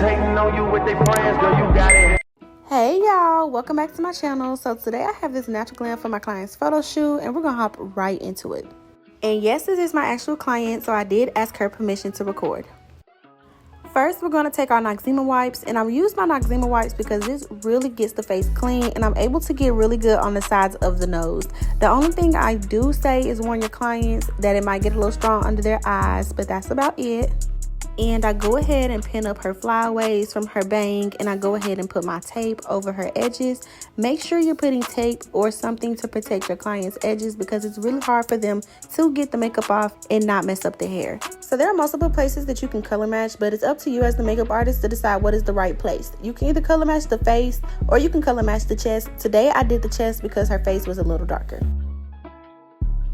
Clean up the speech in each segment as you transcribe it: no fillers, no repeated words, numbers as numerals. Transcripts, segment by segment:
hating on you with their friends, girl, you got it. Hey y'all, welcome back to my channel. So today I have this natural glam for my client's photo shoot and we're gonna hop right into it. And yes, this is my actual client, so I did ask her permission to record. First, we're gonna take our Noxzema wipes, and I'll use my Noxzema wipes because this really gets the face clean and I'm able to get really good on the sides of the nose. The only thing I do say is warn your clients that it might get a little strong under their eyes, but that's about it. And I go ahead and pin up her flyaways from her bang, and I go ahead and put my tape over her edges. Make sure you're putting tape or something to protect your client's edges because it's really hard for them to get the makeup off and not mess up the hair. So there are multiple places that you can color match, but it's up to you as the makeup artist to decide what is the right place. You can either color match the face or you can color match the chest. Today I did the chest because her face was a little darker.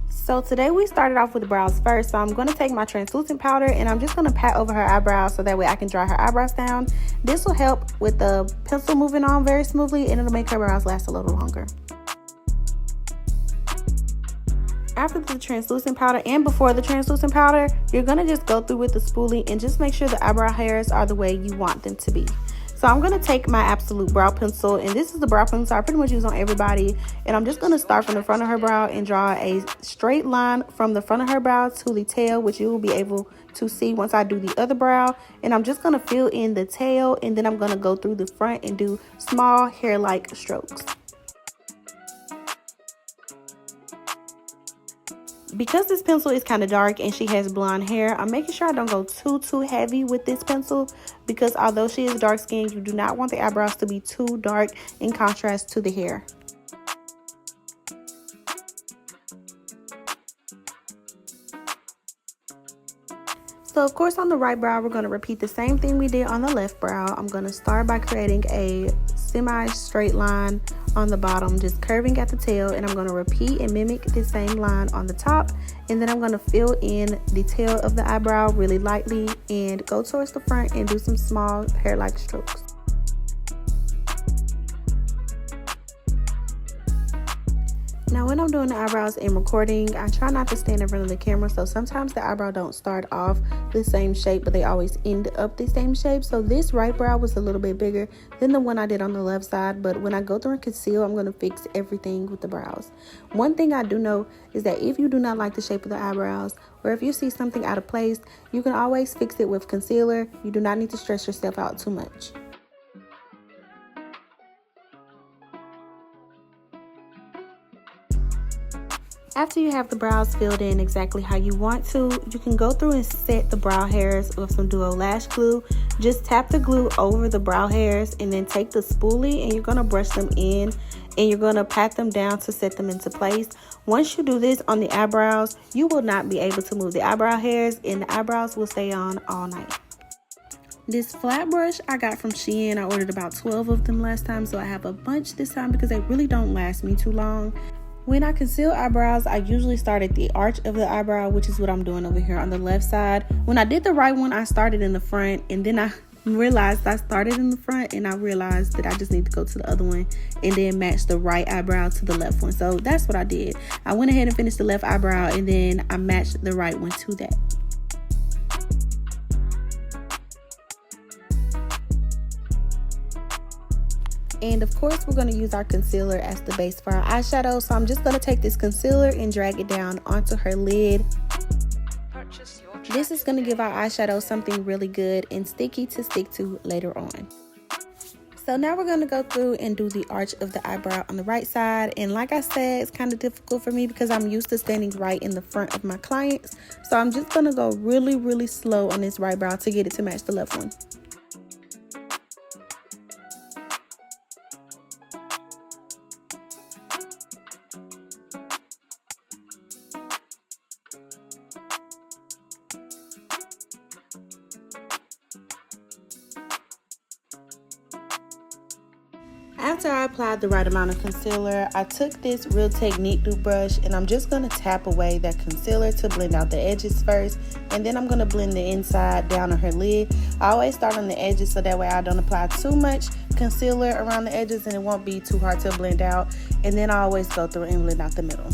So today we started off with the brows first, so I'm going to take my translucent powder and I'm just going to pat over her eyebrows so that way I can draw her eyebrows down. This will help with the pencil moving on very smoothly and it'll make her brows last a little longer. After the translucent powder and before the translucent powder, you're going to just go through with the spoolie and just make sure the eyebrow hairs are the way you want them to be. So I'm going to take my Absolute brow pencil, and this is the brow pencil I pretty much use on everybody, and I'm just going to start from the front of her brow and draw a straight line from the front of her brow to the tail, which you will be able to see once I do the other brow. And I'm just going to fill in the tail, and then I'm going to go through the front and do small hair-like strokes. Because this pencil is kind of dark and she has blonde hair, I'm making sure I don't go too heavy with this pencil because although she is dark skinned, you do not want the eyebrows to be too dark in contrast to the hair. So of course on the right brow, we're going to repeat the same thing we did on the left brow. I'm going to start by creating a semi-straight line on the bottom, just curving at the tail, and I'm going to repeat and mimic the same line on the top, and then I'm going to fill in the tail of the eyebrow really lightly and go towards the front and do some small hair-like strokes. Now when I'm doing the eyebrows and recording, I try not to stand in front of the camera, so sometimes the eyebrow don't start off the same shape, but they always end up the same shape. So this right brow was a little bit bigger than the one I did on the left side, but when I go through and conceal, I'm going to fix everything with the brows. One thing I do know is that if you do not like the shape of the eyebrows, or if you see something out of place, you can always fix it with concealer. You do not need to stress yourself out too much. After you have the brows filled in exactly how you want to, you can go through and set the brow hairs with some Duo Lash Glue. Just tap the glue over the brow hairs and then take the spoolie and you're going to brush them in and you're going to pat them down to set them into place. Once you do this on the eyebrows, you will not be able to move the eyebrow hairs and the eyebrows will stay on all night. This flat brush I got from Shein. I ordered about 12 of them last time, so I have a bunch this time because they really don't last me too long. When I conceal eyebrows, I usually start at the arch of the eyebrow, which is what I'm doing over here on the left side. When I did the right one, I started in the front, and then I realized I started in the front, and I realized that I just need to go to the other one and then match the right eyebrow to the left one. So that's what I did. I went ahead and finished the left eyebrow, and then I matched the right one to that. And of course, we're going to use our concealer as the base for our eyeshadow. So I'm just going to take this concealer and drag it down onto her lid. This is going to give our eyeshadow something really good and sticky to stick to later on. So now we're going to go through and do the arch of the eyebrow on the right side. And like I said, it's kind of difficult for me because I'm used to standing right in the front of my clients. So I'm just going to go really slow on this right brow to get it to match the left one. After I applied the right amount of concealer, I took this Real Technique Dupe brush and I'm just going to tap away that concealer to blend out the edges first, and then I'm going to blend the inside down on her lid. I always start on the edges so that way I don't apply too much concealer around the edges and it won't be too hard to blend out, and then I always go through and blend out the middle.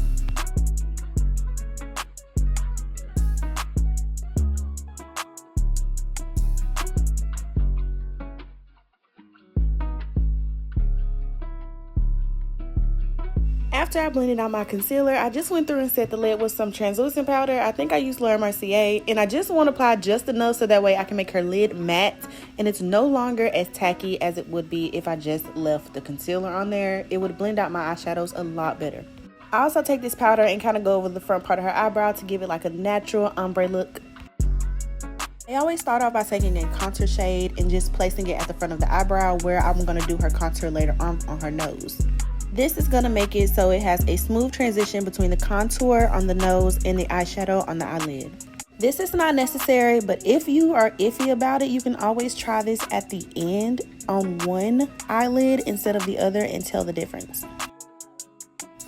after I blended out my concealer, I just went through and set the lid with some translucent powder. I think I used Laura Mercier, and I just want to apply just enough so that way I can make her lid matte and it's no longer as tacky as it would be if I just left the concealer on there. It would blend out my eyeshadows a lot better. I also take this powder and kind of go over the front part of her eyebrow to give it like a natural ombre look. I always start off by taking a contour shade and just placing it at the front of the eyebrow where I'm going to do her contour later on her nose. This is going to make it so it has a smooth transition between the contour on the nose and the eyeshadow on the eyelid. This is not necessary, but if you are iffy about it, you can always try this at the end on one eyelid instead of the other and tell the difference.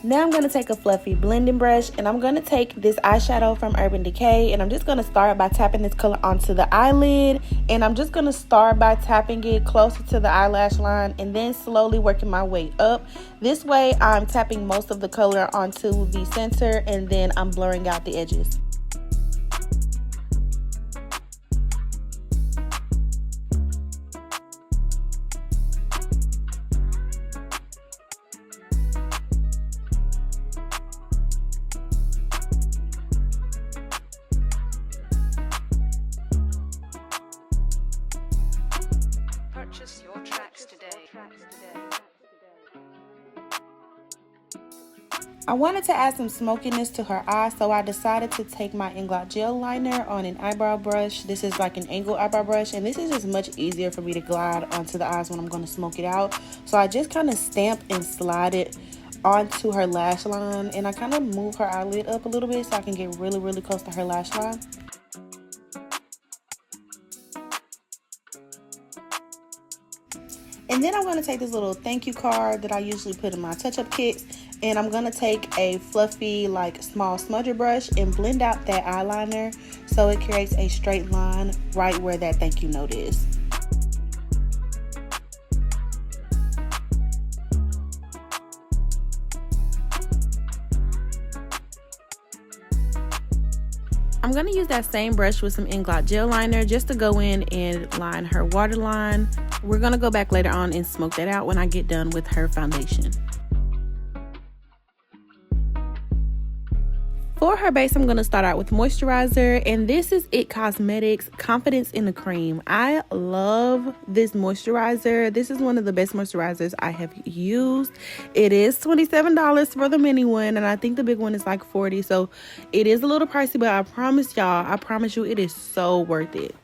Now I'm going to take a fluffy blending brush and I'm going to take this eyeshadow from Urban Decay, and I'm just going to start by tapping this color onto the eyelid, and I'm just going to start by tapping it closer to the eyelash line and then slowly working my way up. This way I'm tapping most of the color onto the center and then I'm blurring out the edges. Purchase your tracks today. I wanted to add some smokiness to her eye, so I decided to take my Inglot gel liner on an eyebrow brush. This is like an angled eyebrow brush, and this is just much easier for me to glide onto the eyes when I'm going to smoke it out. So I just kind of stamp and slide it onto her lash line, and I kind of move her eyelid up a little bit so I can get really close to her lash line. And then I'm going to take this little thank you card that I usually put in my touch-up kits, and I'm going to take a fluffy like small smudger brush and blend out that eyeliner so it creates a straight line right where that thank you note is. I'm going to use that same brush with some Inglot gel liner just to go in and line her waterline. We're going to go back later on and smoke that out when I get done with her foundation. For her base, I'm going to start out with moisturizer, and this is It Cosmetics Confidence in the Cream. I love this moisturizer. This is one of the best moisturizers I have used. It is $27 for the mini one, and I think the big one is like $40, so it is a little pricey, but I promise you it is so worth it.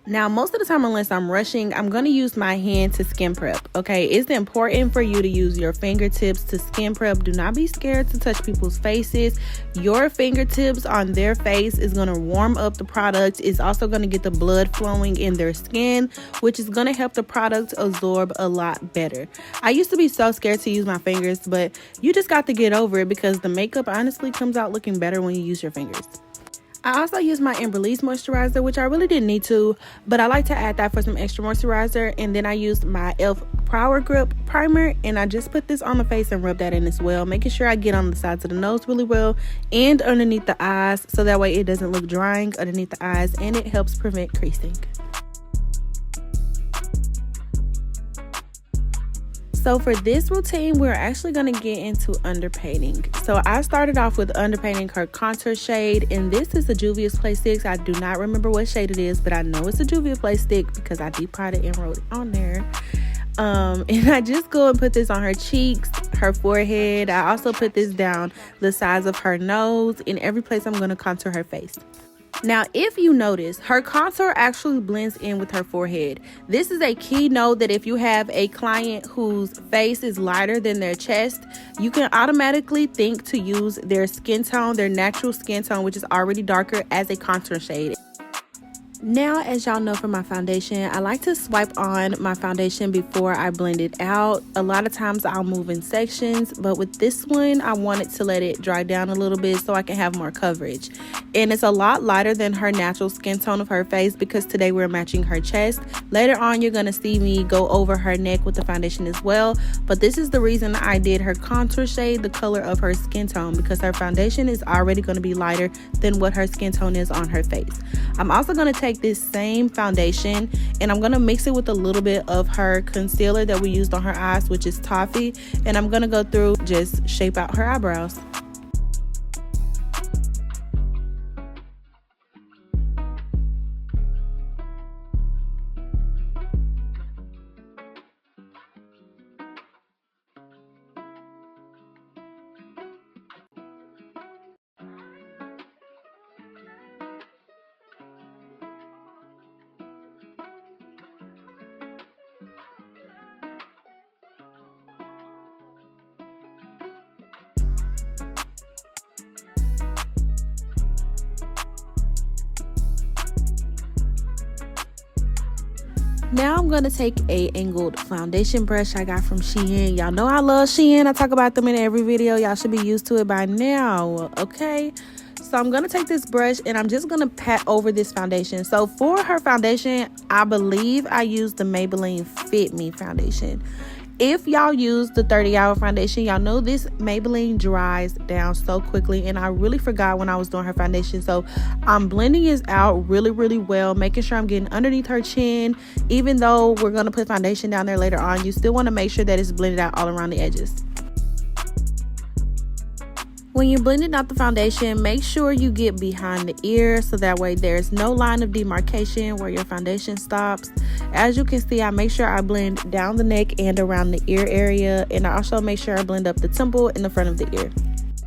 Now, most of the time, unless I'm rushing, I'm going to use my hand to skin prep, okay? It's important for you to use your fingertips to skin prep. Do not be scared to touch people's faces. Your fingertips on their face is going to warm up the product. It's also going to get the blood flowing in their skin, which is going to help the product absorb a lot better. I used to be so scared to use my fingers, but you just got to get over it because the makeup honestly comes out looking better when you use your fingers. I also use my Emberlease moisturizer, which I really didn't need to, but I like to add that for some extra moisturizer. And then I used my e.l.f. Power Grip primer, and I just put this on the face and rub that in as well, making sure I get on the sides of the nose really well and underneath the eyes, so that way it doesn't look drying underneath the eyes and it helps prevent creasing. So for this routine, we're actually going to get into underpainting. So I started off with underpainting her contour shade, and this is a Juvia's Play 6. I do not remember what shade it is, but I know it's a Juvia Play stick because I depotted it and wrote it on there. And I just go and put this on her cheeks, her forehead. I also put this down the sides of her nose, in every place I'm going to contour her face. Now, if you notice, her contour actually blends in with her forehead. This is a key note that if you have a client whose face is lighter than their chest, you can automatically think to use their skin tone, their natural skin tone, which is already darker, as a contour shade. Now, as y'all know from my foundation, I like to swipe on my foundation before I blend it out. A lot of times I'll move in sections, but with this one, I wanted to let it dry down a little bit so I can have more coverage. And it's a lot lighter than her natural skin tone of her face because today we're matching her chest. Later on, you're going to see me go over her neck with the foundation as well. But this is the reason I did her contour shade the color of her skin tone, because her foundation is already going to be lighter than what her skin tone is on her face. I'm also going to take take this same foundation and I'm going to mix it with a little bit of her concealer that we used on her eyes, which is Toffee, and I'm going to go through just shape out her eyebrows. Now I'm going to take a angled foundation brush I got from Shein. Y'all know I love Shein. I talk about them in every video. Y'all should be used to it by now, okay? So I'm going to take this brush and I'm just going to pat over this foundation. So for her foundation, I believe I used the Maybelline Fit Me foundation. If y'all use the 30-hour foundation, y'all know this Maybelline dries down so quickly, and I really forgot when I was doing her foundation. So I'm blending this out really, really well, making sure I'm getting underneath her chin. Even though we're going to put foundation down there later on, you still want to make sure that it's blended out all around the edges. When you're blending out the foundation, make sure you get behind the ear so that way there's no line of demarcation where your foundation stops. As you can see, I make sure I blend down the neck and around the ear area, and I also make sure I blend up the temple in the front of the ear.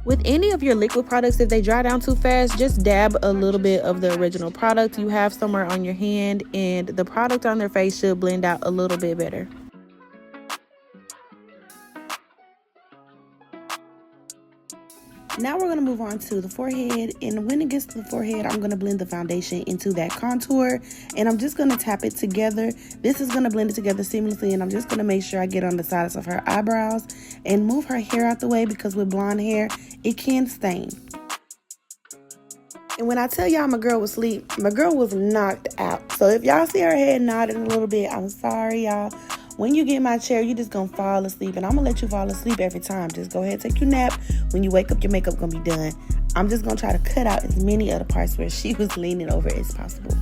With any of your liquid products, if they dry down too fast, just dab a little bit of the original product you have somewhere on your hand, and the product on their face should blend out a little bit better. Now we're going to move on to the forehead, and when it gets to the forehead, I'm going to blend the foundation into that contour, and I'm just going to tap it together. This is going to blend it together seamlessly, and I'm just going to make sure I get on the sides of her eyebrows and move her hair out the way, because with blonde hair, it can stain. And when I tell y'all my girl was asleep, my girl was knocked out. So if y'all see her head nodding a little bit, I'm sorry, y'all. When you get in my chair, you just gonna fall asleep, and I'm gonna let you fall asleep every time. Just go ahead, take your nap. When you wake up, your makeup gonna be done. I'm just gonna try to cut out as many of the parts where she was leaning over as possible.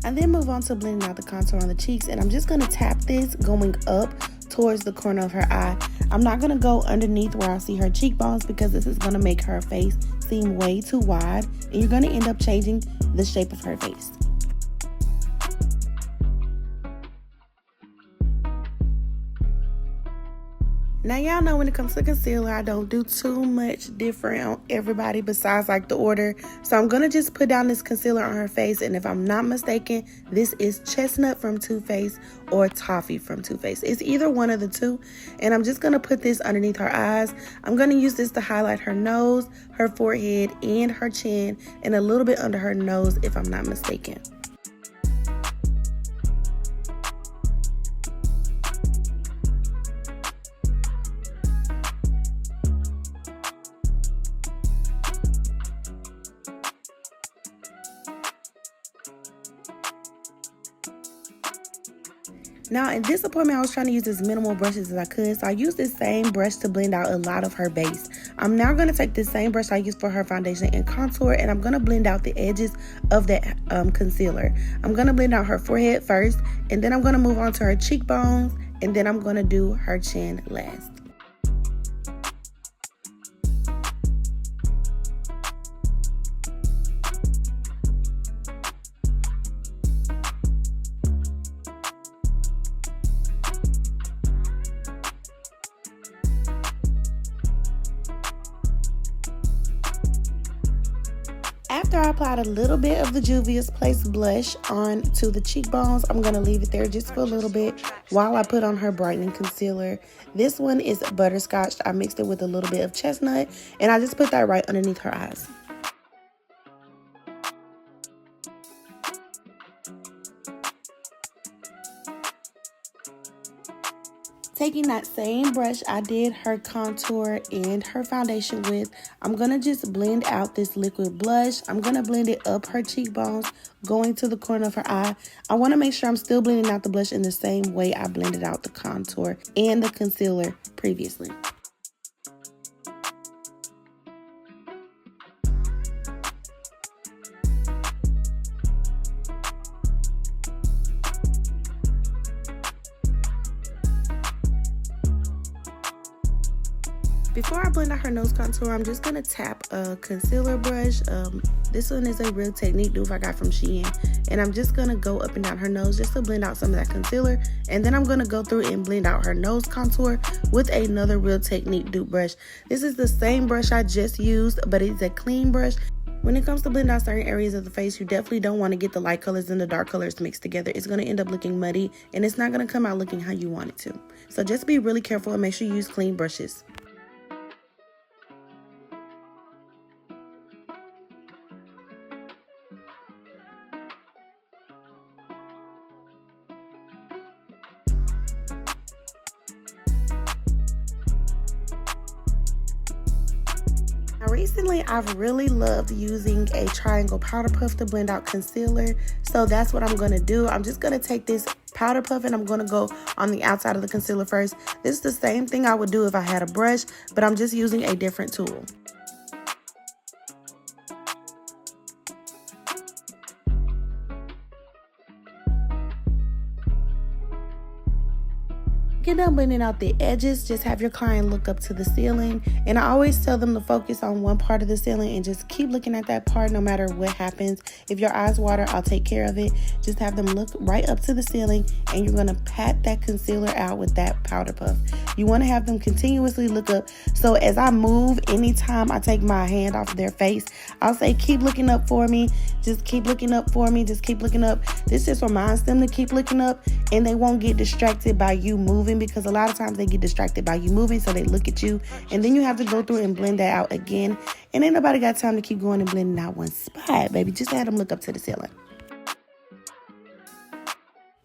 And then move on to blending out the contour on the cheeks, and I'm just gonna tap this going up towards the corner of her eye. I'm not gonna go underneath where I see her cheekbones, because this is gonna make her face seem way too wide, and you're gonna end up changing the shape of her face. Now y'all know when it comes to concealer, I don't do too much different on everybody besides like the order. So I'm going to just put down this concealer on her face, and if I'm not mistaken, this is Chestnut from Too Faced or Toffee from Too Faced. It's either one of the two, and I'm just going to put this underneath her eyes. I'm going to use this to highlight her nose, her forehead, and her chin, and a little bit under her nose if I'm not mistaken. Now in this appointment, I was trying to use as minimal brushes as I could, so I used this same brush to blend out a lot of her base. I'm now going to take this same brush I used for her foundation and contour, and I'm going to blend out the edges of that concealer. I'm going to blend out her forehead first, and then I'm going to move on to her cheekbones, and then I'm going to do her chin last. After I applied a little bit of the Juvia's Place blush onto the cheekbones, I'm going to leave it there just for a little bit while I put on her brightening concealer. This one is Butterscotch. I mixed it with a little bit of Chestnut, and I just put that right underneath her eyes. Taking that same brush I did her contour and her foundation with, I'm going to just blend out this liquid blush. I'm going to blend it up her cheekbones, going to the corner of her eye. I want to make sure I'm still blending out the blush in the same way I blended out the contour and the concealer previously. Before I blend out her nose contour, I'm just going to tap a concealer brush. This one is a Real Technique dupe I got from Shein. And I'm just going to go up and down her nose just to blend out some of that concealer. And then I'm going to go through and blend out her nose contour with another Real Technique dupe brush. This is the same brush I just used, but it's a clean brush. When it comes to blend out certain areas of the face, you definitely don't want to get the light colors and the dark colors mixed together. It's going to end up looking muddy, and it's not going to come out looking how you want it to. So just be really careful and make sure you use clean brushes. Now recently, I've really loved using a triangle powder puff to blend out concealer. So that's what I'm going to do. I'm just going to take this powder puff and I'm going to go on the outside of the concealer first. This is the same thing I would do if I had a brush, but I'm just using a different tool. Get done blending out the edges, just have your client look up to the ceiling. And I always tell them to focus on one part of the ceiling and just keep looking at that part no matter what happens. If your eyes water, I'll take care of it. Just have them look right up to the ceiling and you're going to pat that concealer out with that powder puff. You want to have them continuously look up. So as I move, anytime I take my hand off their face, I'll say, keep looking up for me. Just keep looking up for me. Just keep looking up. This just reminds them to keep looking up and they won't get distracted by you moving, because a lot of times they get distracted by you moving, so they look at you and then you have to go through and blend that out again. And ain't nobody got time to keep going and blending out one spot, baby. Just have them look up to the ceiling.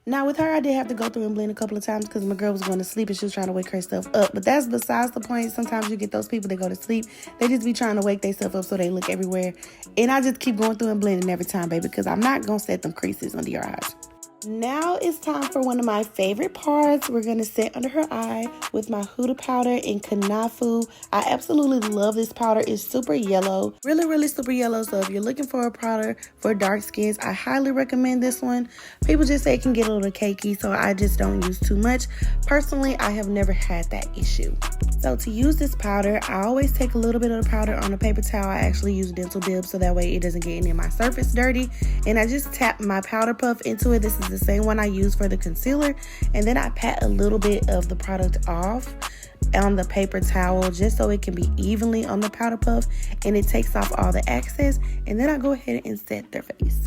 Now with her, I did have to go through and blend a couple of times because my girl was going to sleep and she was trying to wake herself up. But that's besides the point. Sometimes you get those people that go to sleep. They just be trying to wake themselves up so they look everywhere. And I just keep going through and blending every time, baby, because I'm not going to set them creases under your eyes. Now it's time for one of my favorite parts. We're going to set under her eye with my Huda powder in Kanafu. I absolutely love this powder. It's super yellow. Really super yellow. So if you're looking for a powder for dark skins, I highly recommend this one. People just say it can get a little cakey, so I just don't use too much. Personally, I have never had that issue. So to use this powder, I always take a little bit of the powder on a paper towel. I actually use dental bibs so that way it doesn't get any of my surface dirty. And I just tap my powder puff into it. This is the same one I use for the concealer. And then I pat a little bit of the product off on the paper towel just so it can be evenly on the powder puff and it takes off all the excess. And then I go ahead and set their face.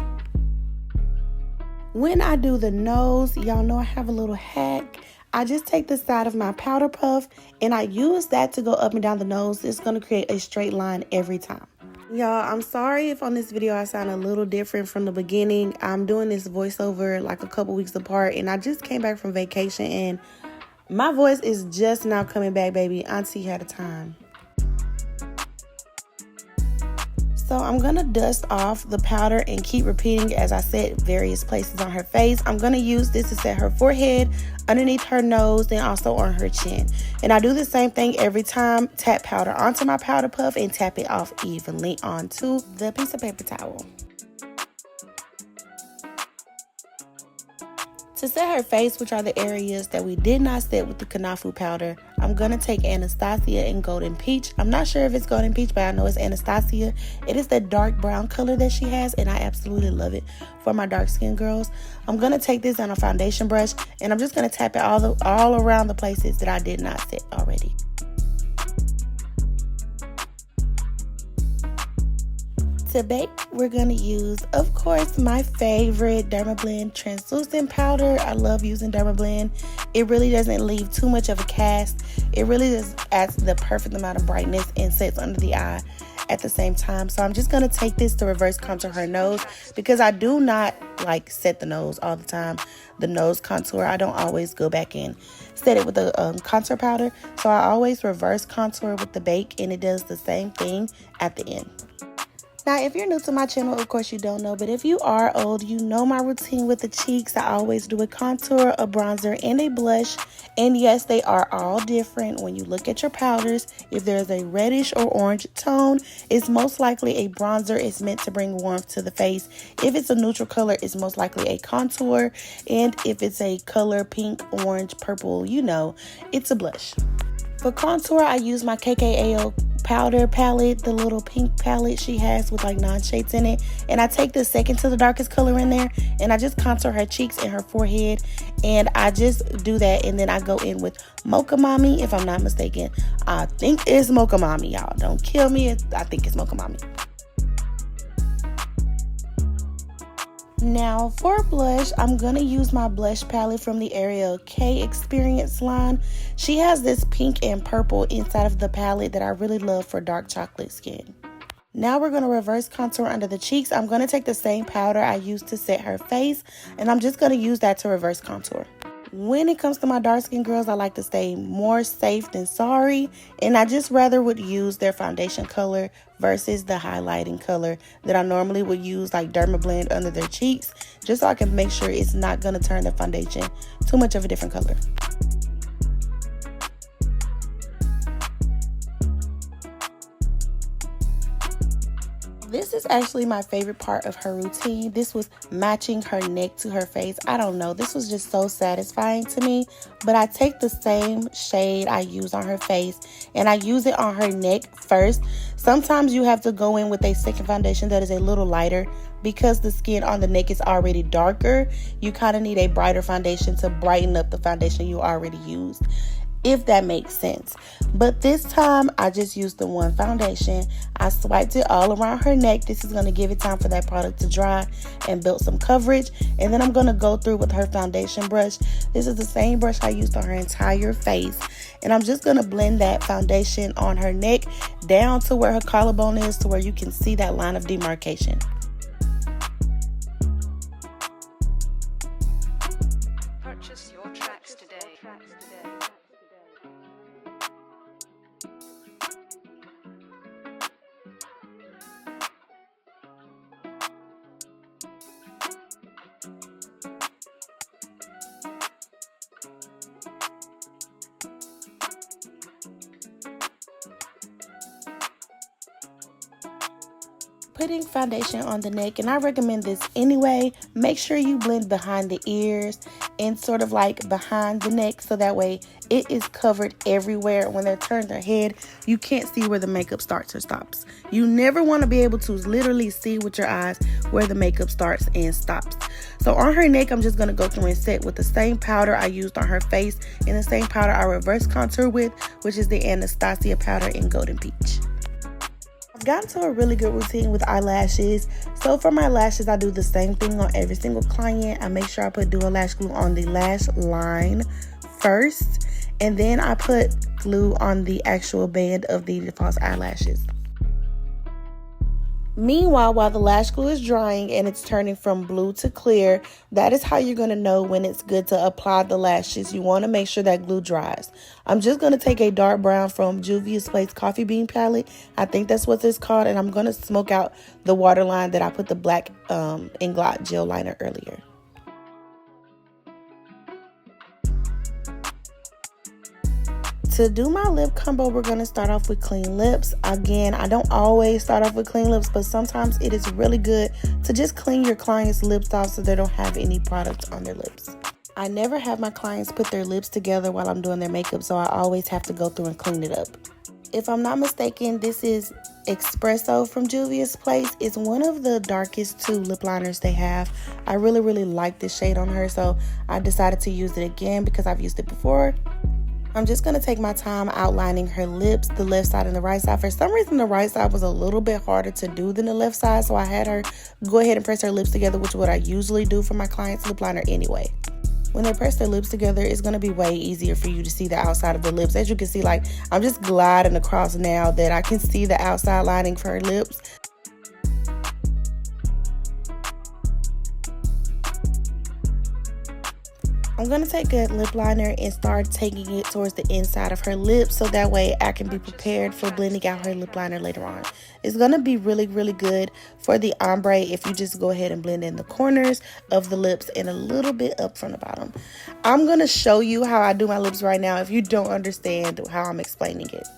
When I do the nose, y'all know I have a little hack. I just take the side of my powder puff and I use that to go up and down the nose. It's going to create a straight line every time. Y'all, I'm sorry if on this video I sound a little different from the beginning. I'm doing this voiceover like a couple weeks apart and I just came back from vacation and my voice is just now coming back, baby. Auntie had a time. So I'm going to dust off the powder and keep repeating as I set various places on her face. I'm going to use this to set her forehead, underneath her nose, and also on her chin. And I do the same thing every time. Tap powder onto my powder puff and tap it off evenly onto the piece of paper towel. To set her face, which are the areas that we did not set with the Kanafu powder, I'm going to take Anastasia in Golden Peach. I'm not sure if it's Golden Peach, but I know it's Anastasia. It is the dark brown color that she has, and I absolutely love it for my dark skin girls. I'm going to take this on a foundation brush, and I'm just going to tap it all around the places that I did not set already. To bake, we're going to use, of course, my favorite Dermablend translucent powder. I love using Dermablend. It really doesn't leave too much of a cast. It really just adds the perfect amount of brightness and sets under the eye at the same time. So I'm just going to take this to reverse contour her nose because I do not like set the nose all the time. The nose contour, I don't always go back and set it with the contour powder. So I always reverse contour with the bake and it does the same thing at the end. Now, if you're new to my channel, of course you don't know, but if you are old, you know my routine with the cheeks. I always do a contour, a bronzer, and a blush. And yes, they are all different. When you look at your powders, if there's a reddish or orange tone, it's most likely a bronzer. It's meant to bring warmth to the face. If it's a neutral color, it's most likely a contour. And if it's a color pink, orange, purple, you know, it's a blush. For contour, I use my KKAO powder palette, the little pink palette she has with like 9 shades in it. And I take the second to the darkest color in there and I just contour her cheeks and her forehead. And I just do that, and then I go in with Mocha Mommy, if I'm not mistaken. I think it's Mocha Mommy, y'all. Don't kill me. I think it's Mocha Mommy. Now for blush, I'm going to use my blush palette from the Ariel K Experience line. She has this pink and purple inside of the palette that I really love for dark chocolate skin. Now we're going to reverse contour under the cheeks. I'm going to take the same powder I used to set her face, and I'm just going to use that to reverse contour. When it comes to my dark skin girls, I like to stay more safe than sorry, and I just rather would use their foundation color versus the highlighting color that I normally would use, like Dermablend under their cheeks, just so I can make sure it's not going to turn the foundation too much of a different color. This is actually my favorite part of her routine. This was matching her neck to her face. I don't know. This was just so satisfying to me. But I take the same shade I use on her face and I use it on her neck first. Sometimes you have to go in with a second foundation that is a little lighter because the skin on the neck is already darker. You kind of need a brighter foundation to brighten up the foundation you already used, if that makes sense. But this time I just used the one foundation. I swiped it all around her neck. This is going to give it time for that product to dry and build some coverage. And then I'm going to go through with her foundation brush. This is the same brush I used on her entire face. And I'm just going to blend that foundation on her neck down to where her collarbone is, to where you can see that line of demarcation. Purchase your tracks today. Putting foundation on the neck, and I recommend this anyway. Make sure you blend behind the ears and sort of like behind the neck, so that way it is covered everywhere. When they turn their head, you can't see where the makeup starts or stops. You never want to be able to literally see with your eyes where the makeup starts and stops. So on her neck, I'm just going to go through and set with the same powder I used on her face and the same powder I reverse contour with, which is the Anastasia powder in Golden Peach. I've gotten to a really good routine with eyelashes. So for my lashes, I do the same thing on every single client. I make sure I put Dual Lash Glue on the lash line first, and then I put glue on the actual band of the false eyelashes. Meanwhile, while the lash glue is drying and it's turning from blue to clear, that is how you're going to know when it's good to apply the lashes. You want to make sure that glue dries. I'm just going to take a dark brown from Juvia's Place Coffee Bean palette. I think that's what it's called. And I'm going to smoke out the waterline that I put the black Inglot gel liner earlier. To do my lip combo, we're going to start off with clean lips. Again, I don't always start off with clean lips, but sometimes it is really good to just clean your client's lips off so they don't have any products on their lips. I never have my clients put their lips together while I'm doing their makeup, so I always have to go through and clean it up. If I'm not mistaken, this is Espresso from Juvia's Place. It's one of the darkest 2 lip liners they have. I really like this shade on her, so I decided to use it again because I've used it before. I'm just going to take my time outlining her lips, the left side and the right side. For some reason, the right side was a little bit harder to do than the left side, so I had her go ahead and press her lips together, which is what I usually do for my client's lip liner anyway. When they press their lips together, it's going to be way easier for you to see the outside of the lips. As you can see, like, I'm just gliding across now that I can see the outside lining for her lips. I'm going to take a lip liner and start taking it towards the inside of her lips, so that way I can be prepared for blending out her lip liner later on. It's going to be really good for the ombre if you just go ahead and blend in the corners of the lips and a little bit up from the bottom. I'm going to show you how I do my lips right now if you don't understand how I'm explaining it.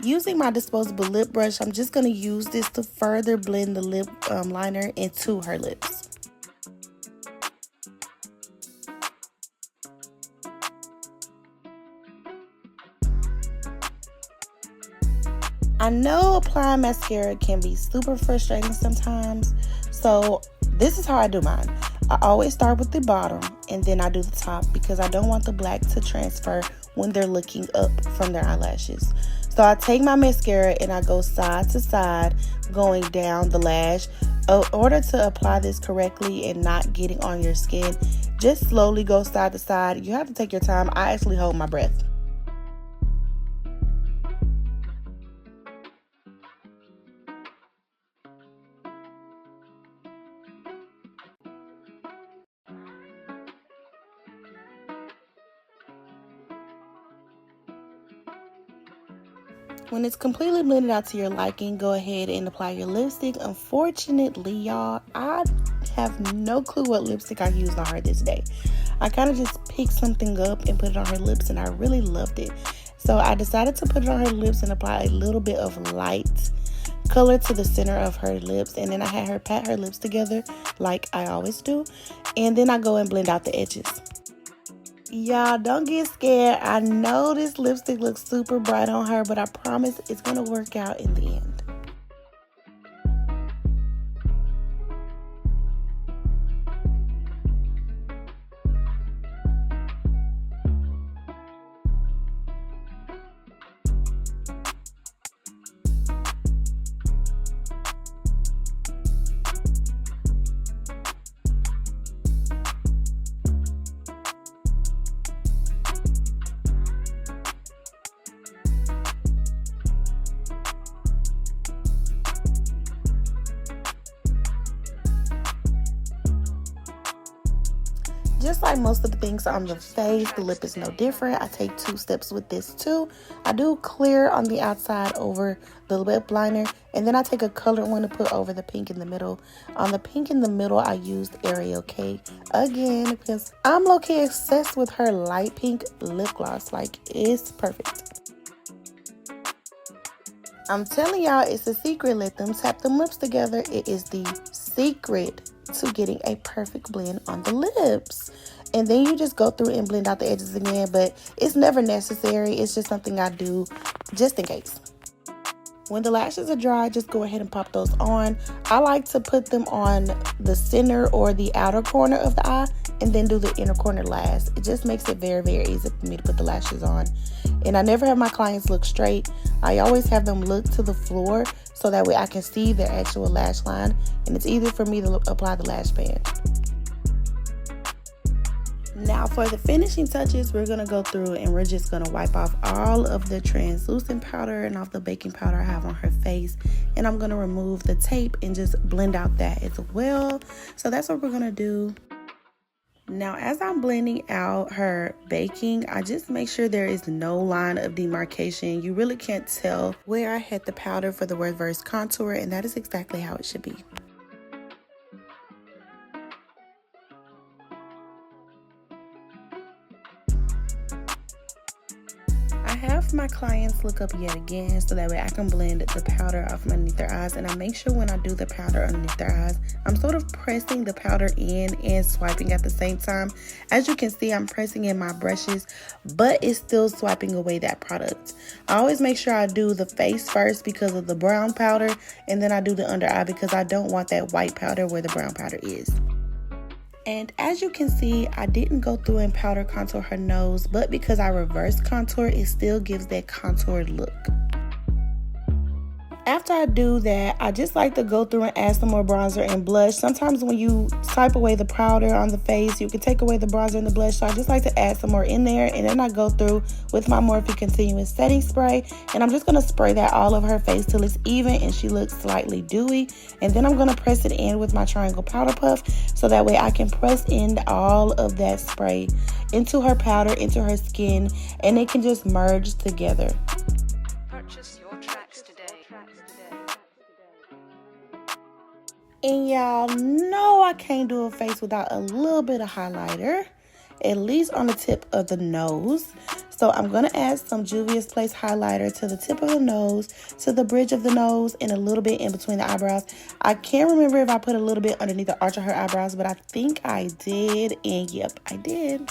Using my disposable lip brush, I'm just going to use this to further blend the lip liner into her lips. I know applying mascara can be super frustrating sometimes, so this is how I do mine. I always start with the bottom and then I do the top because I don't want the black to transfer when they're looking up from their eyelashes. So I take my mascara and I go side to side going down the lash. In order to apply this correctly and not getting on your skin, just slowly go side to side. You have to take your time. I actually hold my breath. When it's completely blended out to your liking, go ahead and apply your lipstick. Unfortunately, y'all, I have no clue what lipstick I used on her this day. I kind of just picked something up and put it on her lips, and I really loved it. So I decided to put it on her lips and apply a little bit of light color to the center of her lips. And then I had her pat her lips together like I always do. And then I go and blend out the edges. Y'all, don't get scared. I know this lipstick looks super bright on her, but I promise it's going to work out in the end. Just like most of the things on the face, the lip is no different. I take 2 steps with this too. I do clear on the outside over the lip liner, and then I take a colored one to put over the pink in the middle. On the pink in the middle, I used Ariel K again because I'm low-key obsessed with her light pink lip gloss. Like, it's perfect. I'm telling y'all, it's a secret. Let them tap them lips together. It is the secret to getting a perfect blend on the lips. And then you just go through and blend out the edges again, but it's never necessary. It's just something I do just in case. When the lashes are dry, just go ahead and pop those on. I like to put them on the center or the outer corner of the eye and then do the inner corner last. It just makes it very, very easy for me to put the lashes on. And I never have my clients look straight. I always have them look to the floor so that way I can see their actual lash line, and it's easy for me to apply the lash band. Now for the finishing touches, we're going to go through and we're just going to wipe off all of the translucent powder and off the baking powder I have on her face. And I'm going to remove the tape and just blend out that as well. So that's what we're going to do. Now, as I'm blending out her baking, I just make sure there is no line of demarcation. You really can't tell where I had the powder for the reverse contour, and that is exactly how it should be. I have my clients look up yet again so that way I can blend the powder off underneath their eyes, and I make sure when I do the powder underneath their eyes, I'm sort of pressing the powder in and swiping at the same time. As you can see, I'm pressing in my brushes, but it's still swiping away that product. I always make sure I do the face first because of the brown powder, and then I do the under eye because I don't want that white powder where the brown powder is. And as you can see, I didn't go through and powder contour her nose, but because I reverse contour, it still gives that contoured look. After I do that, I just like to go through and add some more bronzer and blush. Sometimes when you swipe away the powder on the face, you can take away the bronzer and the blush. So I just like to add some more in there. And then I go through with my Morphe Continuous Setting Spray. And I'm just going to spray that all over her face till it's even and she looks slightly dewy. And then I'm going to press it in with my Triangle Powder Puff. So that way I can press in all of that spray into her powder, into her skin. And it can just merge together. Purchase your tracks today. And y'all know I can't do a face without a little bit of highlighter, at least on the tip of the nose. So I'm going to add some Juvia's Place highlighter to the tip of the nose, to the bridge of the nose, and a little bit in between the eyebrows. I can't remember if I put a little bit underneath the arch of her eyebrows, but I think I did, and yep, I did.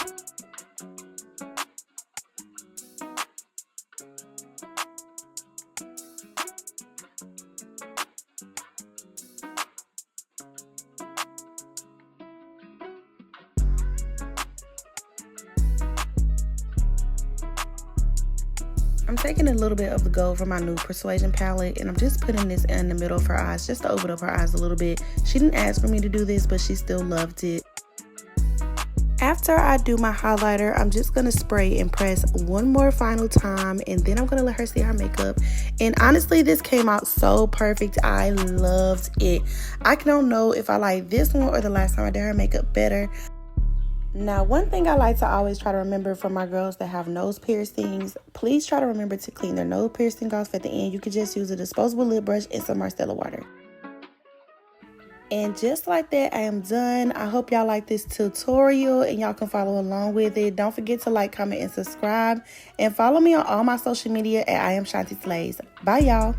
I'm taking a little bit of the gold from my new Persuasion palette, and I'm just putting this in the middle of her eyes just to open up her eyes a little bit. She didn't ask for me to do this, but she still loved it. After I do my highlighter, I'm just going to spray and press one more final time, and then I'm going to let her see her makeup. And honestly, this came out so perfect. I loved it. I don't know if I like this one or the last time I did her makeup better. Now, one thing I like to always try to remember for my girls that have nose piercings, please try to remember to clean their nose piercing off at the end. You could just use a disposable lip brush and some Marcella water. And just like that, I am done. I hope y'all like this tutorial and y'all can follow along with it. Don't forget to like, comment, and subscribe. And follow me on all my social media at I am Shanti Slays. Bye, y'all.